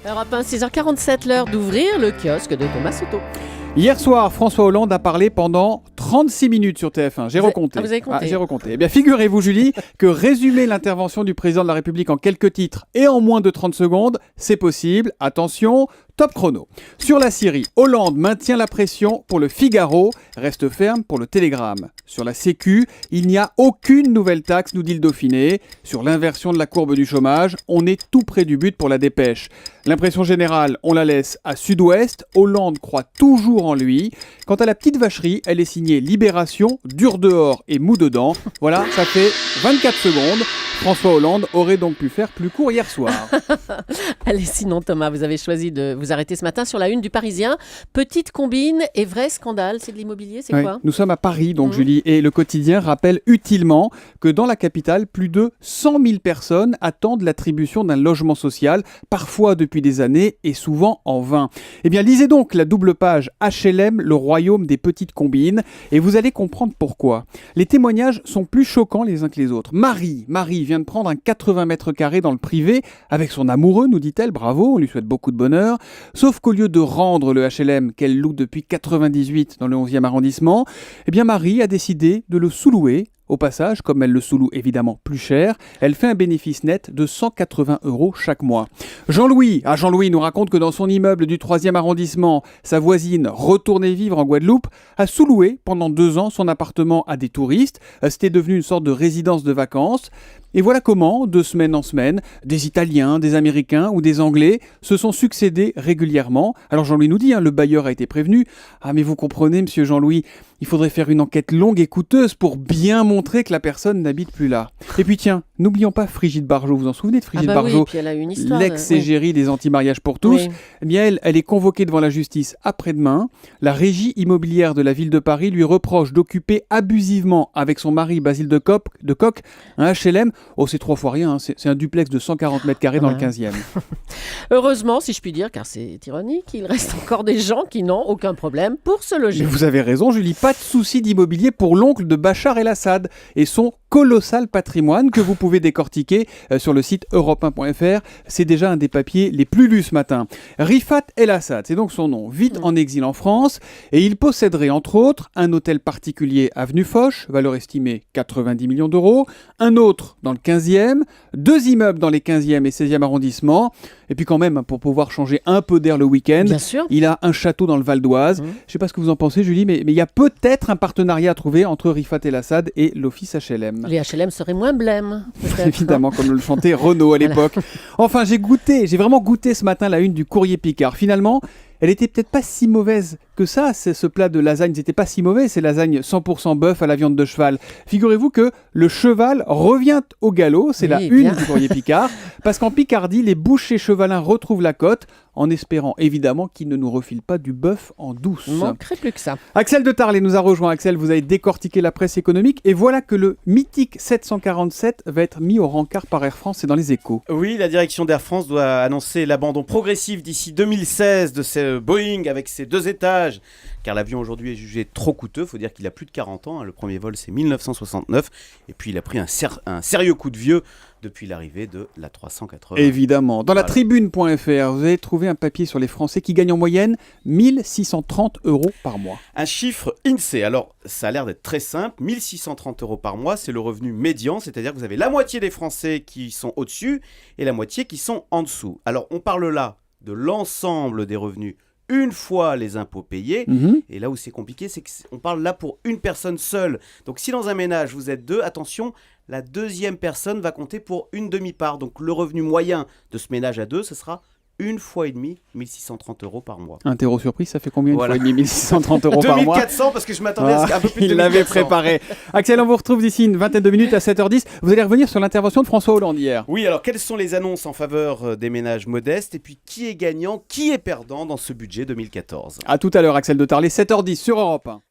Europe 1, 6h47, l'heure d'ouvrir le kiosque de Thomas Soto. Hier soir, François Hollande a parlé pendant 36 minutes sur TF1. J'ai reconté. Vous avez compté. J'ai reconté. Eh bien, figurez-vous, Julie, que résumer l'intervention du président de la République en quelques titres et en moins de 30 secondes, c'est possible. Attention, top chrono. Sur la Syrie, Hollande maintient la pression pour le Figaro, reste ferme pour le Télégramme. Sur la Sécu, il n'y a aucune nouvelle taxe, nous dit le Dauphiné. Sur l'inversion de la courbe du chômage, on est tout près du but pour la Dépêche. L'impression générale, on la laisse à Sud-Ouest. Hollande croit toujours en lui. Quant à la petite vacherie, elle est signée Libération, dur dehors et mou dedans. Voilà, ça fait 24 secondes. François Hollande aurait donc pu faire plus court hier soir. Allez, sinon Thomas, vous avez choisi de vous arrêter ce matin sur la une du Parisien. Petite combine et vrai scandale, c'est de l'immobilier, c'est quoi ? Nous sommes à Paris, donc Julie, et le quotidien rappelle utilement que dans la capitale, plus de 100 000 personnes attendent l'attribution d'un logement social, parfois depuis des années et souvent en vain. Eh bien, lisez donc la double page HLM, le royaume des petites combines, et vous allez comprendre pourquoi. Les témoignages sont plus choquants les uns que les autres. Marie vient de prendre un 80 mètres carrés dans le privé avec son amoureux, nous dit-elle, bravo, on lui souhaite beaucoup de bonheur. Sauf qu'au lieu de rendre le HLM qu'elle loue depuis 98 dans le 11e arrondissement, eh bien Marie a décidé de le sous-louer. Au passage, comme elle le sous-loue évidemment plus cher, elle fait un bénéfice net de 180 € chaque mois. Jean-Louis nous raconte que dans son immeuble du 3e arrondissement, sa voisine, retournée vivre en Guadeloupe, a sous-loué pendant 2 ans son appartement à des touristes. C'était devenu une sorte de résidence de vacances. Et voilà comment, de semaine en semaine, des Italiens, des Américains ou des Anglais se sont succédés régulièrement. Alors Jean-Louis nous dit, le bailleur a été prévenu. Ah mais vous comprenez, monsieur Jean-Louis, il faudrait faire une enquête longue et coûteuse pour bien montrer que la personne n'habite plus là. Et puis tiens, n'oublions pas Frigide Barjot. Vous vous en souvenez de Frigide Barjot, oui, puis elle a une histoire, l'ex-égérie des anti-mariages pour tous. Oui. Eh bien elle est convoquée devant la justice après-demain. La régie immobilière de la ville de Paris lui reproche d'occuper abusivement avec son mari Basile de Kock un HLM. Oh, c'est 3 fois rien, c'est un duplex de 140 mètres carrés dans le 15e. Heureusement, si je puis dire, car c'est ironique, il reste encore des gens qui n'ont aucun problème pour se loger. Mais vous avez raison, Julie, pas de souci d'immobilier pour l'oncle de Bachar el-Assad et son colossal patrimoine que vous pouvez décortiquer sur le site europe1.fr. C'est déjà un des papiers les plus lus ce matin. Rifat el-Assad, c'est donc son nom, vit en exil en France et il posséderait entre autres un hôtel particulier avenue Foch, valeur estimée 90 millions d'euros, un autre dans le 15e, 2 immeubles dans les 15e et 16e arrondissements, et puis quand même, pour pouvoir changer un peu d'air le week-end, Bien sûr. il a un château dans le Val d'Oise. Je ne sais pas ce que vous en pensez, Julie, mais il y a peut-être un partenariat à trouver entre Rifat el-Assad et l'office HLM. Les HLM seraient moins blêmes, peut-être. Évidemment, comme le chantait Renaud à l'époque. Enfin, j'ai vraiment goûté ce matin la une du Courrier Picard. Finalement, elle était peut-être pas si mauvaise que ça. Ce plat de lasagne n'était pas si mauvais. C'est lasagne 100% bœuf à la viande de cheval. Figurez-vous que le cheval revient au galop. C'est la une du Courrier Picard. Parce qu'en Picardie, les bouchers chevalins retrouvent la côte en espérant évidemment qu'ils ne nous refilent pas du bœuf en douce. Il manquerait plus que ça. Axel de Tarlé nous a rejoint. Axel, vous avez décortiqué la presse économique et voilà que le mythique 747 va être mis au rencard par Air France. C'est dans les Échos. Oui, la direction d'Air France doit annoncer l'abandon progressif d'ici 2016 de ce Boeing avec ses 2 étages, car l'avion aujourd'hui est jugé trop coûteux. Il faut dire qu'il a plus de 40 ans. Le premier vol, c'est 1969. Et puis, il a pris un sérieux coup de vieux depuis l'arrivée de la 380. Évidemment. Dans la tribune.fr, vous avez trouvé un papier sur les Français qui gagnent en moyenne 1 630 € par mois. Un chiffre INSEE. Alors, ça a l'air d'être très simple. 1 630 € par mois, c'est le revenu médian. C'est-à-dire que vous avez la moitié des Français qui sont au-dessus et la moitié qui sont en dessous. Alors, on parle là de l'ensemble des revenus une fois les impôts payés. Et là où c'est compliqué, c'est qu'on parle là pour une personne seule. Donc si dans un ménage vous êtes 2, attention, la deuxième personne va compter pour une demi-part. Donc le revenu moyen de ce ménage à 2, ce sera 1 fois et demi 1 630 € par mois. Un terreau surprise, ça fait combien une fois et demi 1 630 € par mois? 2400 parce que je m'attendais à un peu plus de 2400. Il l'avait préparé. Axel, on vous retrouve d'ici une vingtaine de minutes à 7h10. Vous allez revenir sur l'intervention de François Hollande hier. Oui, alors quelles sont les annonces en faveur des ménages modestes et puis qui est gagnant, qui est perdant dans ce budget 2014? À tout à l'heure, Axel de Tarlé, 7h10 sur Europe 1.